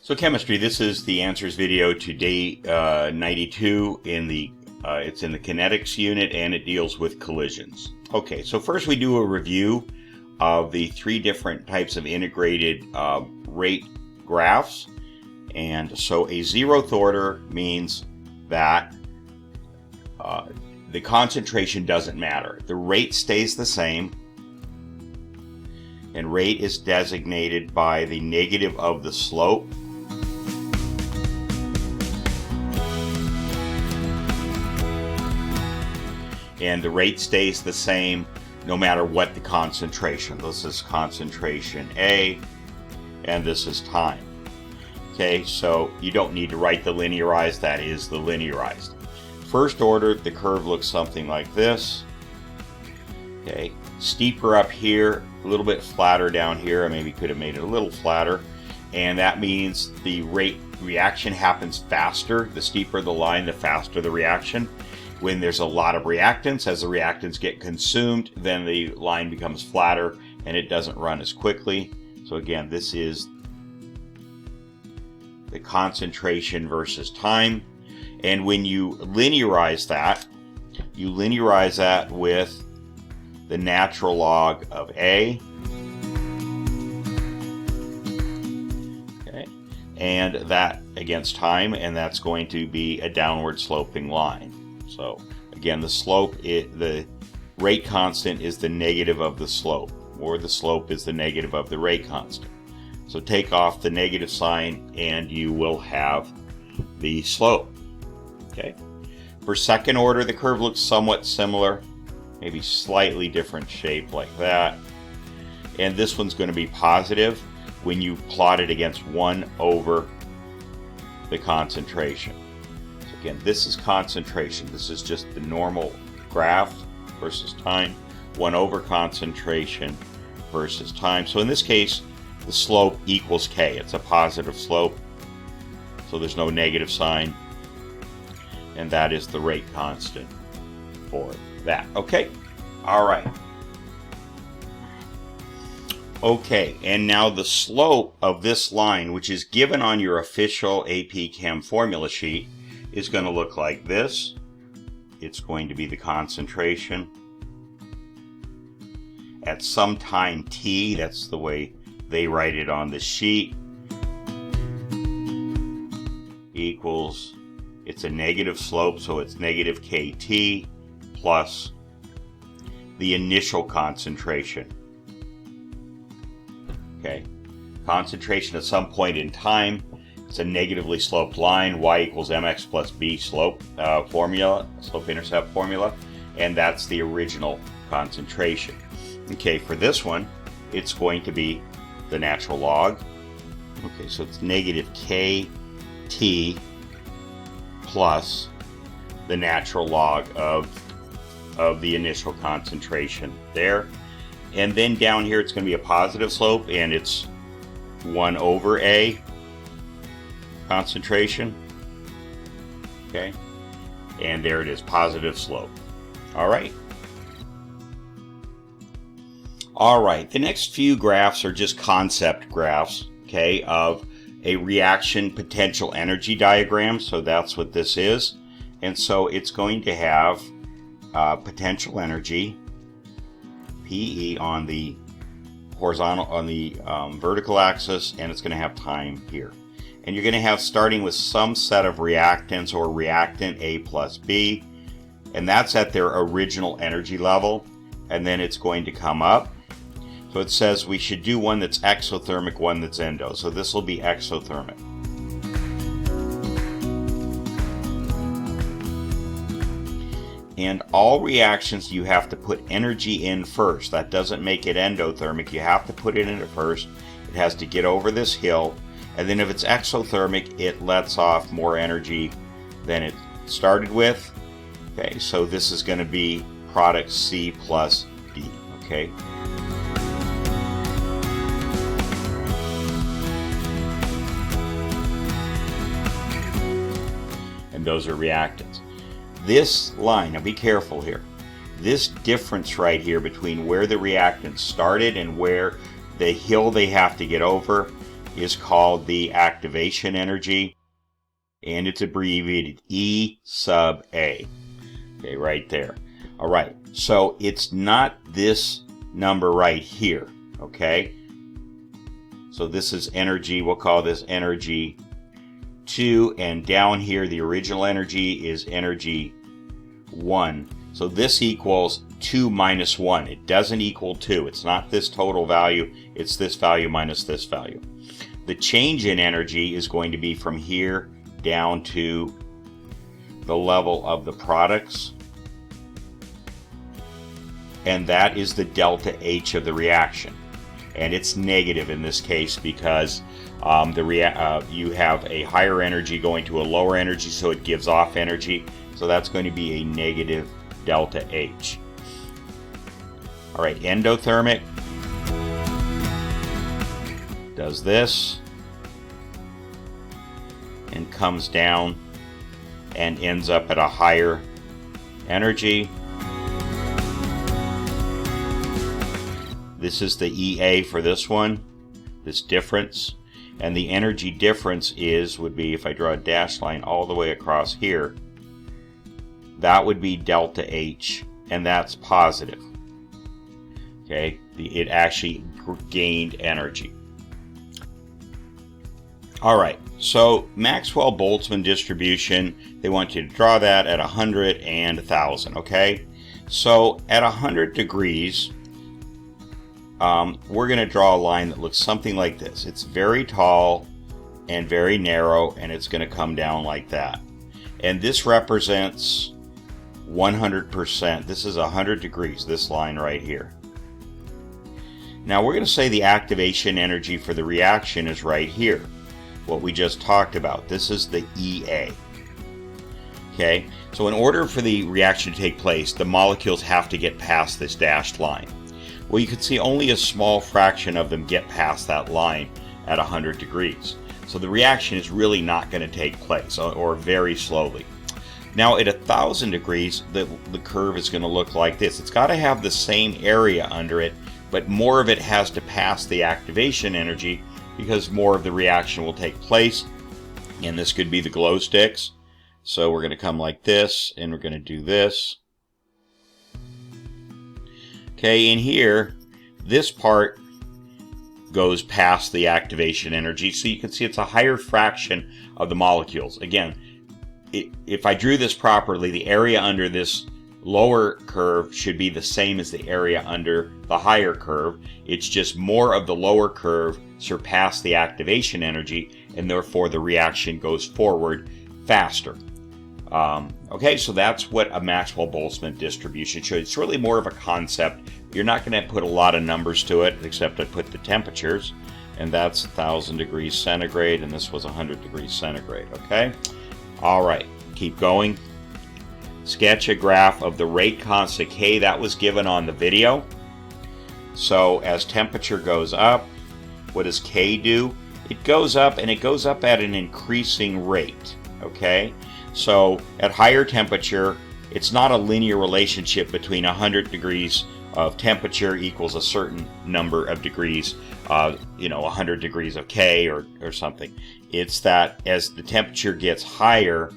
So chemistry, this is the answers video to day 92 in the it's in the kinetics unit, and it deals with collisions. Okay, so first we do a review of the three different types of integrated rate graphs. And so a zeroth order means that the concentration doesn't matter. The rate stays the same, and rate is designated by the negative of the slope. And the rate stays the same no matter what the concentration. This is concentration A, and this is time. Okay, so you don't need to write the linearized, that is the linearized. First order, the curve looks something like this. Okay, steeper up here, a little bit flatter down here. I maybe could have made it a little flatter. And that means the reaction happens faster. The steeper the line, the faster the reaction. When there's a lot of reactants, as the reactants get consumed, then the line becomes flatter and it doesn't run as quickly. So again, this is the concentration versus time. And when you linearize that, you linearize that with the natural log of A. Okay. And that against time, and that's going to be a downward sloping line. So again, the slope, the rate constant is the negative of the slope, or the slope is the negative of the rate constant. So take off the negative sign and you will have the slope. Okay. For second order, the curve looks somewhat similar, maybe slightly different shape like that. And this one's going to be positive when you plot it against 1 over the concentration. Again, this is concentration. This is just the normal graph versus time. 1 over concentration versus time. So in this case, the slope equals K. It's a positive slope, so there's no negative sign. And that is the rate constant for that. Okay? All right. Okay, and now the slope of this line, which is given on your official AP Chem formula sheet, is going to look like this. It's going to be the concentration at some time t, that's the way they write it on the sheet, equals, it's a negative slope, so it's negative kT plus the initial concentration. Okay, concentration at some point in time. It's a negatively sloped line, y equals mx plus b slope formula, slope-intercept formula, and that's the original concentration. Okay, for this one, it's going to be the natural log. Okay, so it's negative kt plus the natural log of the initial concentration there. And then down here, it's going to be a positive slope, and it's 1 over A concentration. Okay, and there it is, positive slope. All right. All right, the next few graphs are just concept graphs, okay, of a reaction potential energy diagram. So that's what this is. And so it's going to have potential energy, PE, on the horizontal, on the vertical axis, and it's going to have time here. And you're going to have, starting with some set of reactants or reactant A plus B, and that's at their original energy level, and then it's going to come up. So it says we should do one that's exothermic, one that's endo. So this will be exothermic. And all reactions, you have to put energy in first. That doesn't make it endothermic. You have to put it in it first. It has to get over this hill. And then if it's exothermic, it lets off more energy than it started with. Okay, so this is going to be product C plus D. Okay. And those are reactants. This line, now be careful here. This difference right here between where the reactant started and where the hill they have to get over, is called the activation energy, and it's abbreviated E sub A. Okay, right there. All right, so it's not this number right here, okay? So this is energy, we'll call this energy 2, and down here the original energy is energy 1. So this equals 2 minus 1. It doesn't equal 2. It's not this total value, it's this value minus this value. The change in energy is going to be from here down to the level of the products, and that is the delta H of the reaction. And it's negative in this case because you have a higher energy going to a lower energy, so it gives off energy. So that's going to be a negative delta H. All right, endothermic does this and comes down and ends up at a higher energy. This is the EA for this one, this difference. And the energy difference would be, if I draw a dashed line all the way across here, that would be delta H, and that's positive. Okay, it actually gained energy. All right, so Maxwell-Boltzmann distribution, they want you to draw that at 100 and 1,000, okay? So at 100 degrees, we're going to draw a line that looks something like this. It's very tall and very narrow, and it's going to come down like that. And this represents 100%. This is 100 degrees, this line right here. Now we're going to say the activation energy for the reaction is right here, what we just talked about. This is the EA. Okay, so in order for the reaction to take place, the molecules have to get past this dashed line. Well, you can see only a small fraction of them get past that line at 100 degrees. So the reaction is really not going to take place, or very slowly. Now at 1,000 degrees, the curve is going to look like this. It's got to have the same area under it, but more of it has to pass the activation energy because more of the reaction will take place. And this could be the glow sticks. So we're going to come like this, and we're going to do this. Okay, in here, this part goes past the activation energy, so you can see it's a higher fraction of the molecules. Again, if I drew this properly, the area under this lower curve should be the same as the area under the higher curve. It's just more of the lower curve surpass the activation energy, and therefore the reaction goes forward faster. Okay, so that's what a Maxwell-Boltzmann distribution shows. It's really more of a concept. You're not going to put a lot of numbers to it, except I put the temperatures, and that's 1,000 degrees centigrade, and this was 100 degrees centigrade, okay? All right, keep going. Sketch a graph of the rate constant K. That was given on the video. So as temperature goes up, what does K do? It goes up, and it goes up at an increasing rate, okay? So at higher temperature, it's not a linear relationship between 100 degrees of temperature equals a certain number of degrees, 100 degrees of K or something. It's that as the temperature gets higher,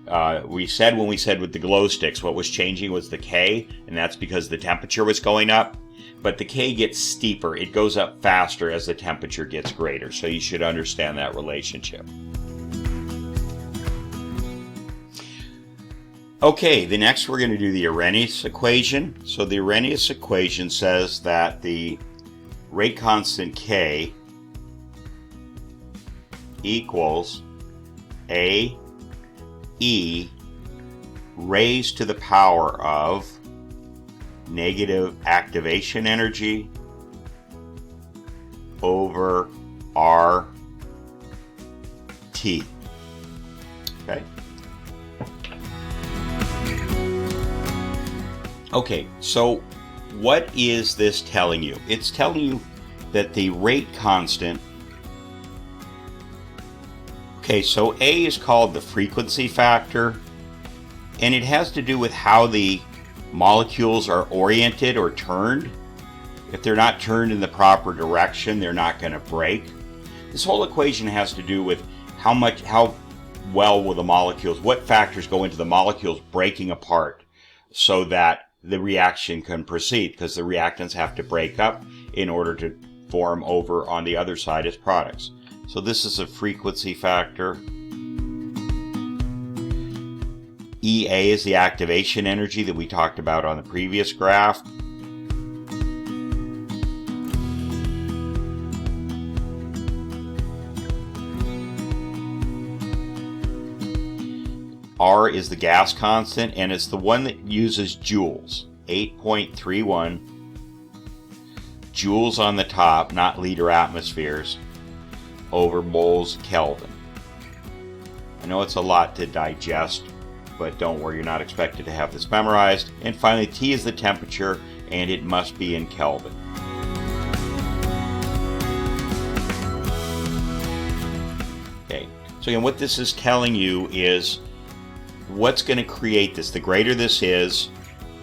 when we said with the glow sticks, what was changing was the K, and that's because the temperature was going up. But the K gets steeper. It goes up faster as the temperature gets greater. So you should understand that relationship. Okay, the next we're going to do the Arrhenius equation. So the Arrhenius equation says that the rate constant K equals AE raised to the power of negative activation energy over RT. Okay. Okay, so what is this telling you? It's telling you that the rate constant, okay, so A is called the frequency factor, and it has to do with how the molecules are oriented or turned. If they're not turned in the proper direction, they're not going to break. this whole equation has to do with how well will the molecules, what factors go into the molecules breaking apart so that the reaction can proceed, because the reactants have to break up in order to form over on the other side as products. So this is a frequency factor. EA is the activation energy that we talked about on the previous graph. R is the gas constant, and it's the one that uses joules, 8.31 joules on the top, not liter atmospheres, over moles Kelvin. I know it's a lot to digest, but don't worry, you're not expected to have this memorized. And finally, T is the temperature, and it must be in Kelvin. Okay, so again, what this is telling you is what's going to create this. The greater this is,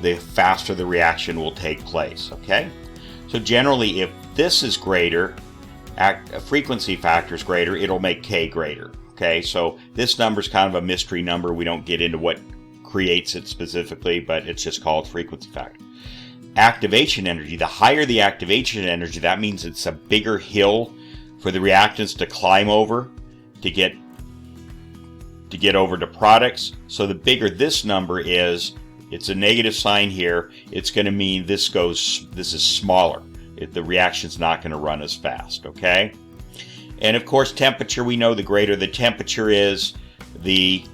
the faster the reaction will take place, okay? So generally, if this is greater, a frequency factor is greater, it'll make K greater. Okay, so this number is kind of a mystery number. We don't get into what creates it specifically, but it's just called frequency factor. Activation energy, the higher the activation energy, that means it's a bigger hill for the reactants to climb over to get over to products. So the bigger this number is, it's a negative sign here, it's going to mean this is smaller. The reaction's not going to run as fast, okay? And of course, temperature, we know the greater the temperature is, the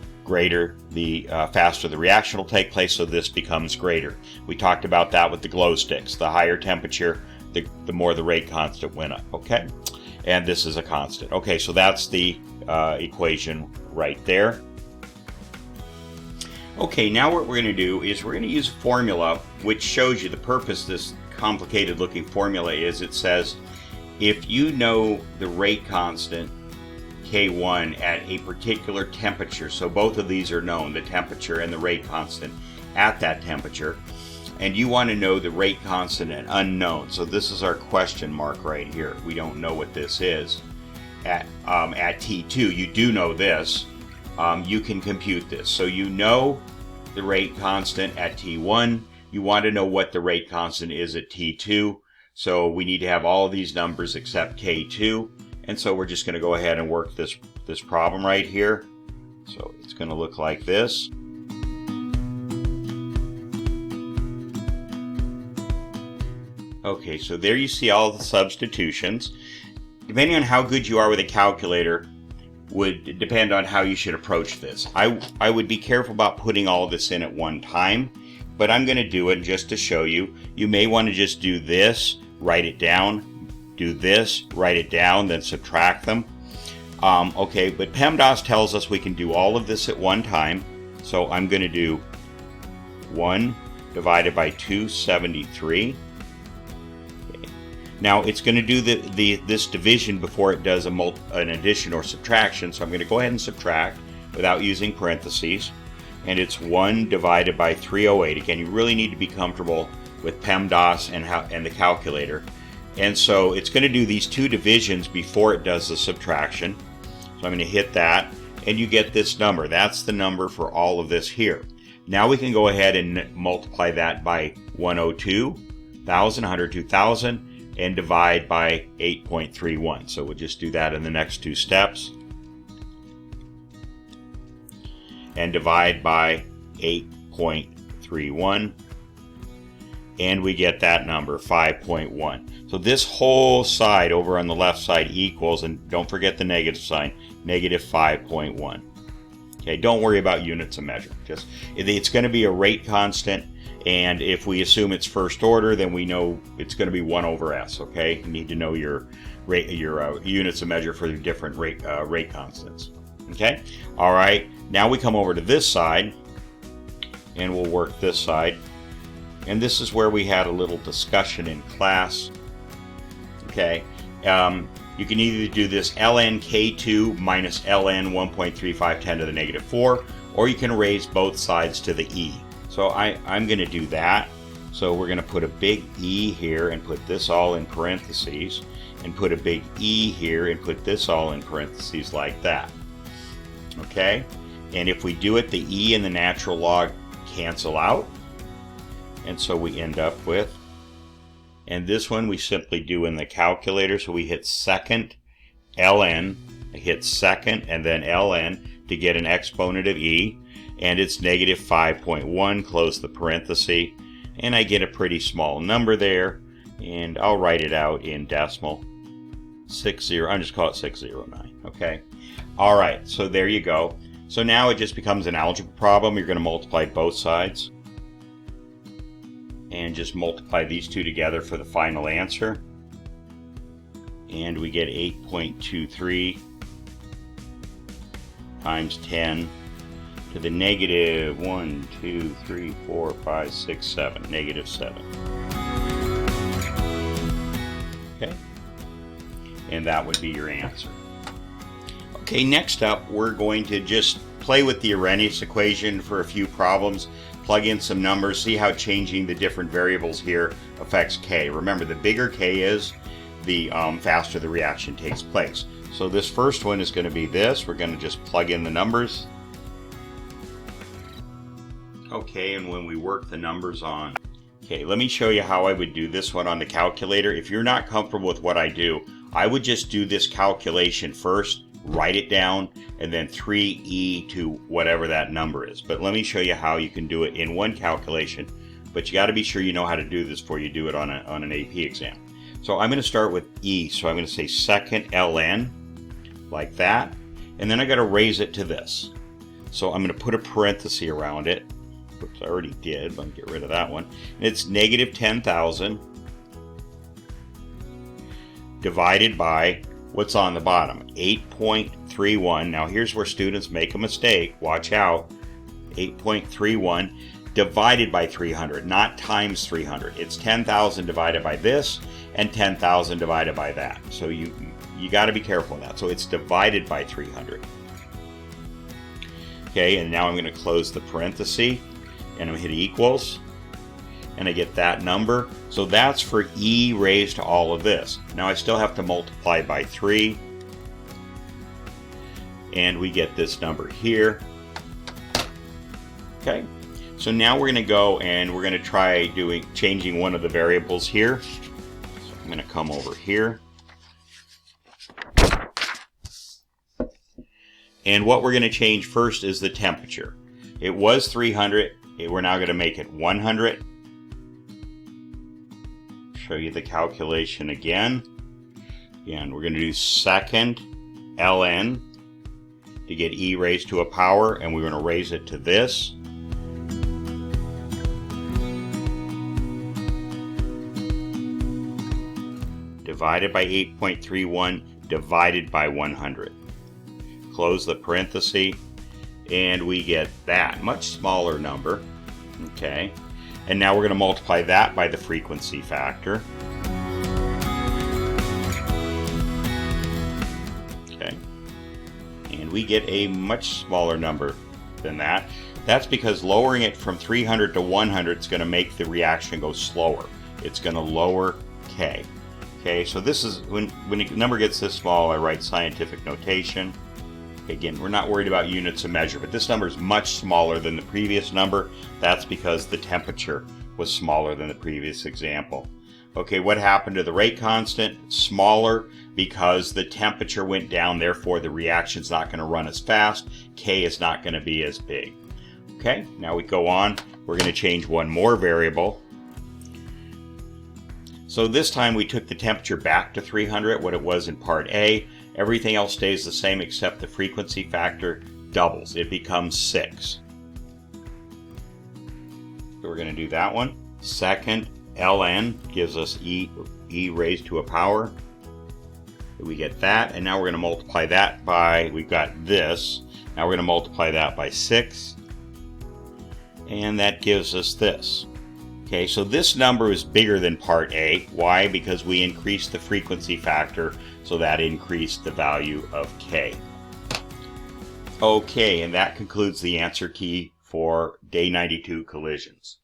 faster the reaction will take place, so this becomes greater. We talked about that with the glow sticks. The higher temperature, the more the rate constant went up, okay? And this is a constant. Okay, so that's the equation right there. Okay, now what we're going to do is we're going to use a formula which shows you the purpose this complicated looking formula is. It says if you know the rate constant K1 at a particular temperature, so both of these are known, the temperature and the rate constant at that temperature, and you want to know the rate constant at unknown, so this is our question mark right here. We don't know what this is at T2. You do know this. You can compute this. So you know the rate constant at T1. You want to know what the rate constant is at T2. So we need to have all of these numbers except K2. And so we're just going to go ahead and work this problem right here. So it's going to look like this. Okay, so there you see all the substitutions. Depending on how good you are with a calculator would depend on how you should approach this. I would be careful about putting all of this in at one time, but I'm going to do it just to show you. You may want to just do this, write it down, do this, write it down, then subtract them. Okay, but PEMDAS tells us we can do all of this at one time, so I'm going to do 1 divided by 273. Now it's going to do this division before it does an addition or subtraction, so I'm going to go ahead and subtract without using parentheses, and it's 1 divided by 308. Again, you really need to be comfortable with PEMDAS and the calculator, and so it's going to do these two divisions before it does the subtraction. So I'm going to hit that, and you get this number. That's the number for all of this here. Now we can go ahead and multiply that by 102,000, and divide by 8.31. So we'll just do that in the next two steps. And divide by 8.31. And we get that number, 5.1. So this whole side over on the left side equals, and don't forget the negative sign, negative 5.1. Okay, don't worry about units of measure. It's going to be a rate constant. And if we assume it's first order, then we know it's going to be 1 over S, okay? You need to know your units of measure for the different rate constants, okay? All right, now we come over to this side, and we'll work this side. And this is where we had a little discussion in class, okay? You can either do this ln K2 minus ln 1.3510 to the negative 4, or you can raise both sides to the E. So I'm going to do that. So we're going to put a big E here and put this all in parentheses. and put a big E here and put this all in parentheses like that. Okay? And if we do it, the E and the natural log cancel out. And so we end up with, and this one we simply do in the calculator. So we hit second ln, hit second and then ln to get an exponent of E. And it's negative 5.1, close the parenthesis. And I get a pretty small number there. And I'll write it out in decimal. 60, I'm just call it 609. Okay. All right. So there you go. So now it just becomes an algebra problem. You're going to multiply both sides. And just multiply these two together for the final answer. And we get 8.23 times 10 to the negative 1, 2, 3, 4, 5, 6, 7. Negative 7. Okay? And that would be your answer. Okay, next up we're going to just play with the Arrhenius equation for a few problems. Plug in some numbers, see how changing the different variables here affects K. Remember, the bigger K is, the faster the reaction takes place. So this first one is going to be this. We're going to just plug in the numbers. Okay, and when we work the numbers on. Okay, let me show you how I would do this one on the calculator. If you're not comfortable with what I do, I would just do this calculation first, write it down, and then 3e to whatever that number is. But let me show you how you can do it in one calculation. But you got to be sure you know how to do this before you do it on an AP exam. So I'm going to start with E. So I'm going to say second ln, like that. And then I got to raise it to this. So I'm going to put a parenthesis around it. Oops, I already did, but I'll get rid of that one. And it's negative 10,000 divided by what's on the bottom, 8.31. Now here's where students make a mistake. Watch out. 8.31 divided by 300, not times 300. It's 10,000 divided by this and 10,000 divided by that. So you got to be careful of that. So it's divided by 300. Okay, and now I'm going to close the parenthesis and I'm going to hit equals. And I get that number. So that's for E raised to all of this. Now I still have to multiply by 3. And we get this number here. Okay. So now we're going to go and we're going to try changing one of the variables here. So I'm going to come over here. And what we're going to change first is the temperature. It was 300. We're now going to make it 100. Show you the calculation again. Again, we're going to do second ln to get E raised to a power, and we're going to raise it to this. Divided by 8.31 divided by 100. Close the parenthesis, and we get that much smaller number. Okay. And now we're going to multiply that by the frequency factor. Okay. And we get a much smaller number than that. That's because lowering it from 300 to 100 is going to make the reaction go slower. It's going to lower K. Okay, so this is, when a number gets this small, I write scientific notation. Again, we're not worried about units of measure, but this number is much smaller than the previous number. That's because the temperature was smaller than the previous example. Okay, what happened to the rate constant? Smaller because the temperature went down, therefore the reaction's not going to run as fast. K is not going to be as big. Okay, now we go on. We're going to change one more variable. So this time we took the temperature back to 300, what it was in part A. Everything else stays the same except the frequency factor doubles. It becomes 6. So we're going to do that one. Second ln gives us E raised to a power. We get that, and now we're going to multiply that by, we've got this. Now we're going to multiply that by 6. And that gives us this. Okay, so this number is bigger than part A. Why? Because we increased the frequency factor, so that increased the value of K. Okay, and that concludes the answer key for day 92 collisions.